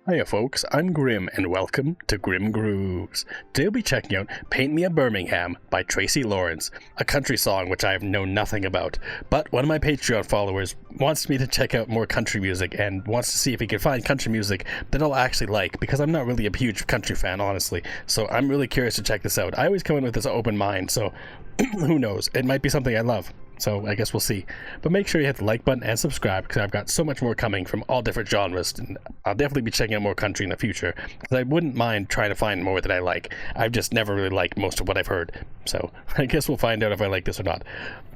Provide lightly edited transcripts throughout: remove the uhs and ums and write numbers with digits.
Hiya folks, I'm Grim and welcome to Grim Grooves. Today we'll be checking out Paint Me a Birmingham by Tracy Lawrence, a country song which I have known nothing about, but one of my Patreon followers wants me to check out more country music and wants to see if he can find country music that I'll actually like, because I'm not really a huge country fan, honestly, so I'm really curious to check this out. I always come in with this open mind, so who knows, it might be something I love. So I guess we'll see. But make sure you hit the like button and subscribe, because I've got so much more coming from all different genres, and I'll definitely be checking out more country in the future, because I wouldn't mind trying to find more that I like. I've just never really liked most of what I've heard, so I guess we'll find out if I like this or not.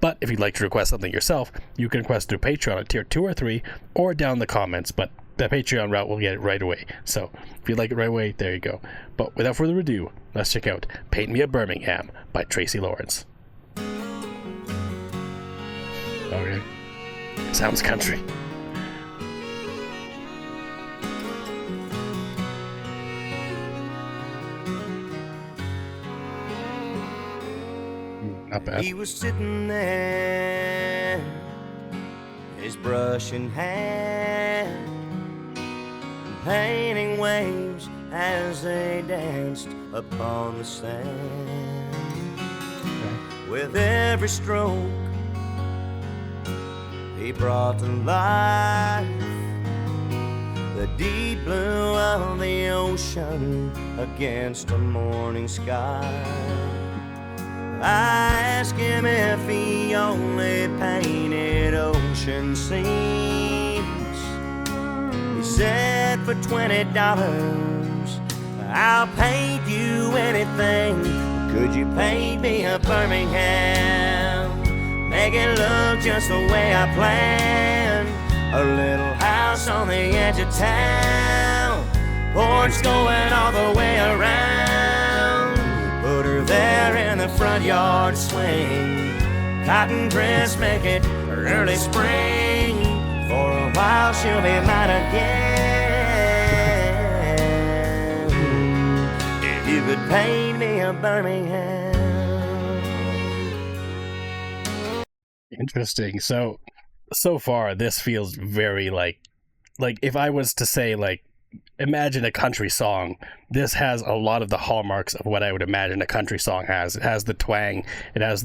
But if you'd like to request something yourself, you can request through Patreon at tier 2 or 3, or down in the comments, but the Patreon route will get it right away. So if you like it right away, there you go. But without further ado, let's check out Paint Me a Birmingham by Tracy Lawrence. Okay. Sounds country. Not bad. He was sitting there, his brush in hand, painting waves as they danced upon the sand. Okay. With every stroke he brought to life the deep blue of the ocean against a morning sky. I asked him if he only painted ocean scenes. He said for $20 I'll paint you anything. Could you paint me a Birmingham? Make it look just the way I planned. A little house on the edge of town, porch going all the way around. Put her there in the front yard swing. Cotton dress, make it early spring. For a while she'll be mine again. If you could paint me a Birmingham. Interesting. So far this feels very like if I was to say, like, imagine a country song, this has a lot of the hallmarks of what I would imagine a country song has. It has the twang, it has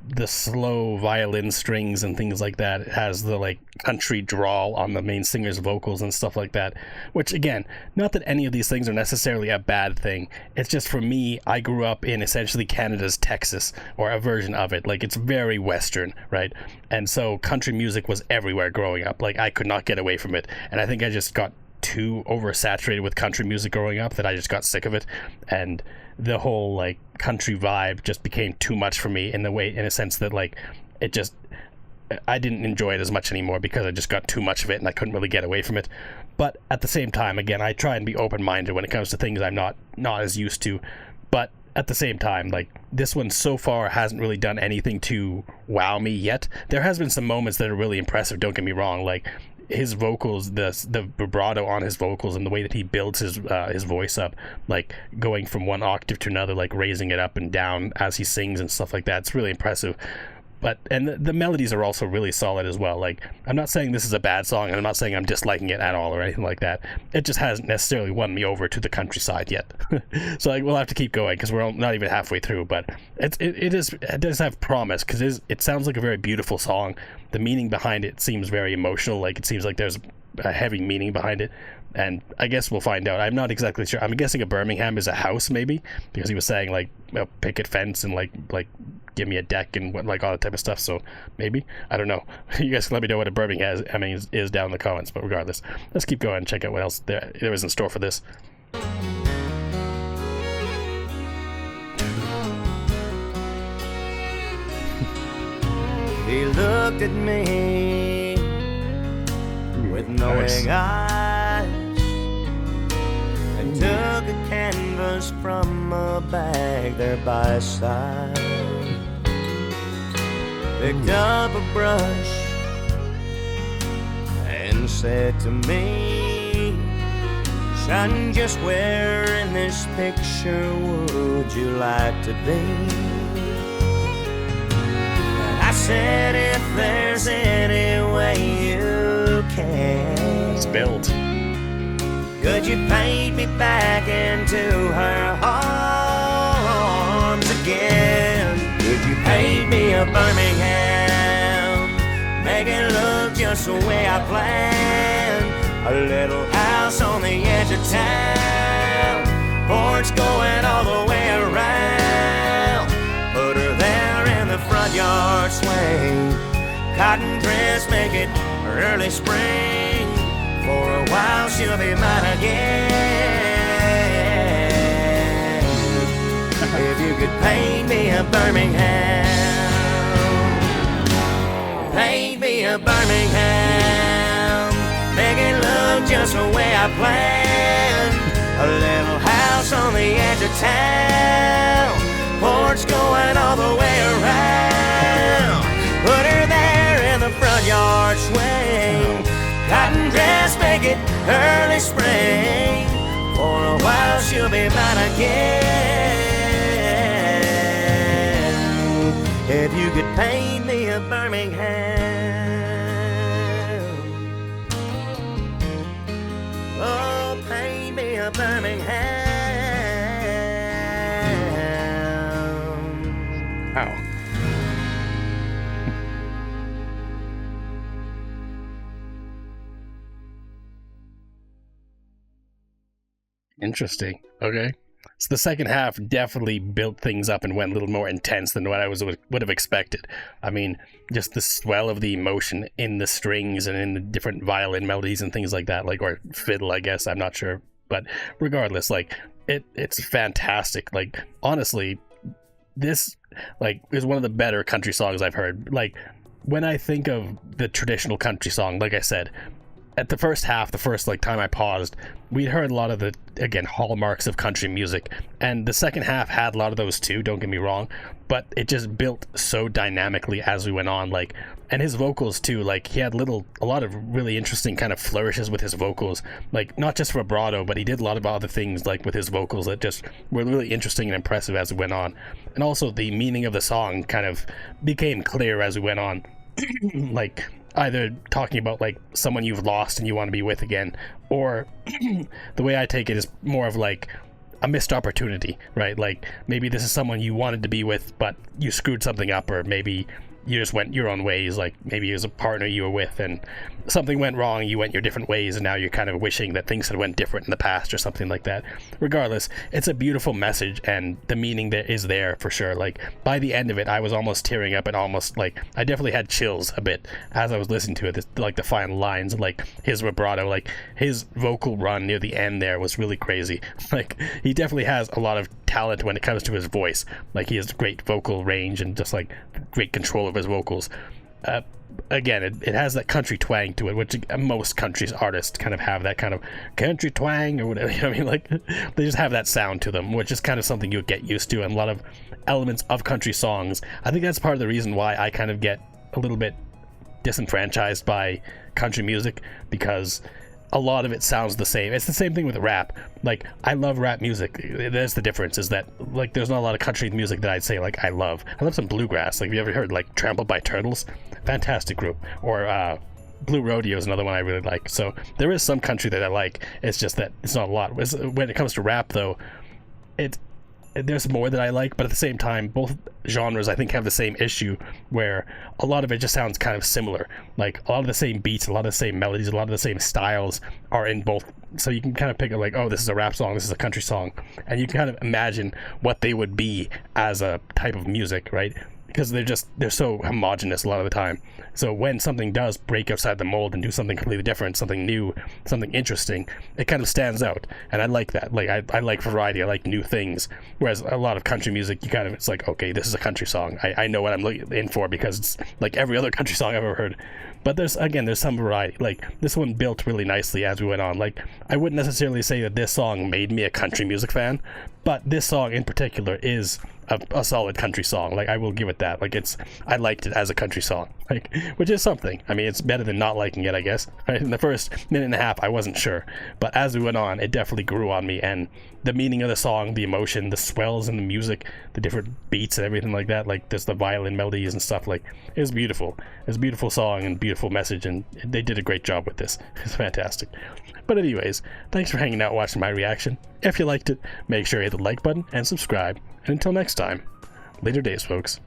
the slow violin strings and things like that. It has the country drawl on the main singer's vocals and stuff like that, which, again, not that any of these things are necessarily a bad thing. It's just, for me, I grew up in essentially Canada's Texas, or a version of it. It's very Western, right? And so country music was everywhere growing up. I could not get away from it, and I think I just got too oversaturated with country music growing up that I just got sick of it, and the whole country vibe just became too much for me in a sense that I didn't enjoy it as much anymore, because I just got too much of it and I couldn't really get away from it. But at the same time, again, I try and be open-minded when it comes to things I'm not as used to. But at the same time, this one so far hasn't really done anything to wow me yet. There has been some moments that are really impressive, don't get me wrong, his vocals, the vibrato on his vocals and the way that he builds his voice up, going from one octave to another, raising it up and down as he sings and stuff like that. It's really impressive. And the melodies are also really solid as well. I'm not saying this is a bad song, and I'm not saying I'm disliking it at all or anything like that. It just hasn't necessarily won me over to the countryside yet. So we'll have to keep going, because we're not even halfway through. But it does have promise, because it sounds like a very beautiful song. The meaning behind it seems very emotional. It seems like there's a heavy meaning behind it. And I guess we'll find out. I'm not exactly sure. I'm guessing a Birmingham is a house, maybe, because he was saying a picket fence and give me a deck and all that type of stuff. So maybe, I don't know. You guys can let me know what a Birmingham is down in the comments. But regardless, let's keep going and check out what else there is in store for this. He looked at me with knowing eyes and took a canvas from a bag there by his side. Picked up a brush and said to me, "Son, just where in this picture would you like to be?" And I said, "If there's any way you can." It's built. Could you paint me back into her arms again? Could you paint me a Birmingham? Make it look just the way I planned. A little house on the edge of town, porch going all the way around. Put her there in the front yard swing. Cotton dress, make it early spring. For a while she'll be mine again. If you could paint me a Birmingham, paint me a Birmingham. Make it look just the way I planned. A little house on the edge of town, porch going all the way around. Put her there in the front yard swing. Cotton dress, make it early spring. For a while she'll be mine again. If you could paint me a Birmingham, oh, paint me a Birmingham. Wow. Interesting. Okay. So the second half definitely built things up and went a little more intense than what I would have expected. I mean, just the swell of the emotion in the strings and in the different violin melodies and things like that, like, or fiddle, I guess, I'm not sure. But regardless, like, it's fantastic. Like, honestly, this, like, is one of the better country songs I've heard. Like, when I think of the traditional country song, like I said, at the first half, the first like time I paused, we'd heard a lot of the, again, hallmarks of country music, and the second half had a lot of those too, don't get me wrong, but it just built so dynamically as we went on, like, and his vocals too, like, he had a lot of really interesting kind of flourishes with his vocals, like, not just vibrato, but he did a lot of other things, like, with his vocals that just were really interesting and impressive as we went on, and also the meaning of the song kind of became clear as we went on. Like, either talking about like someone you've lost and you want to be with again, or the way I take it is more of like a missed opportunity, right? Like, maybe this is someone you wanted to be with, but you screwed something up, or maybe you just went your own ways. Like, maybe it was a partner you were with and something went wrong, you went your different ways, and now you're kind of wishing that things had went different in the past or something like that. Regardless, it's a beautiful message, and the meaning that is there for sure. Like, by the end of it, I was almost tearing up, and almost like I definitely had chills a bit as I was listening to it. Like the final lines, like his vibrato, like his vocal run near the end there was really crazy. Like, he definitely has a lot of talent when it comes to his voice. Like, he has great vocal range and just like great control of his vocals. Again, it has that country twang to it, which most country artists kind of have, that kind of country twang or whatever. You know what I mean? Like, they just have that sound to them, which is kind of something you get used to in a lot of elements of country songs. I think that's part of the reason why I kind of get a little bit disenfranchised by country music, because a lot of it sounds the same. It's the same thing with rap. Like, I love rap music. That's the difference, is that, like, there's not a lot of country music that I'd say, like, I love. I love some bluegrass. Like, have you ever heard, like, Trampled by Turtles? Fantastic group. Or, Blue Rodeo is another one I really like. So, there is some country that I like. It's just that it's not a lot. When it comes to rap, though, there's more that I like, but at the same time, both genres I think have the same issue, where a lot of it just sounds kind of similar. Like, a lot of the same beats, a lot of the same melodies, a lot of the same styles are in both. So you can kind of pick it like, oh, this is a rap song, this is a country song, and you can kind of imagine what they would be as a type of music, right? Because they're so homogenous a lot of the time. So when something does break outside the mold and do something completely different, something new, something interesting, it kind of stands out. And I like that. Like, I like variety, I like new things. Whereas a lot of country music, it's like, okay, this is a country song. I know what I'm looking in for, because it's like every other country song I've ever heard. But there's some variety. Like, this one built really nicely as we went on. Like, I wouldn't necessarily say that this song made me a country music fan, But this song in particular is a solid country song. Like, I will give it that. Like, I liked it as a country song, like, which is something. I mean, it's better than not liking it, I guess. Right? In the first minute and a half, I wasn't sure, but as we went on, it definitely grew on me. And the meaning of the song, the emotion, the swells in the music, the different beats and everything like that, like there's the violin melodies and stuff. Like, it was beautiful. It was a beautiful song and beautiful message, and they did a great job with this. It's fantastic. But anyways, thanks for hanging out watching my reaction. If you liked it, make sure you hit the like button and subscribe. And until next time, later days, folks.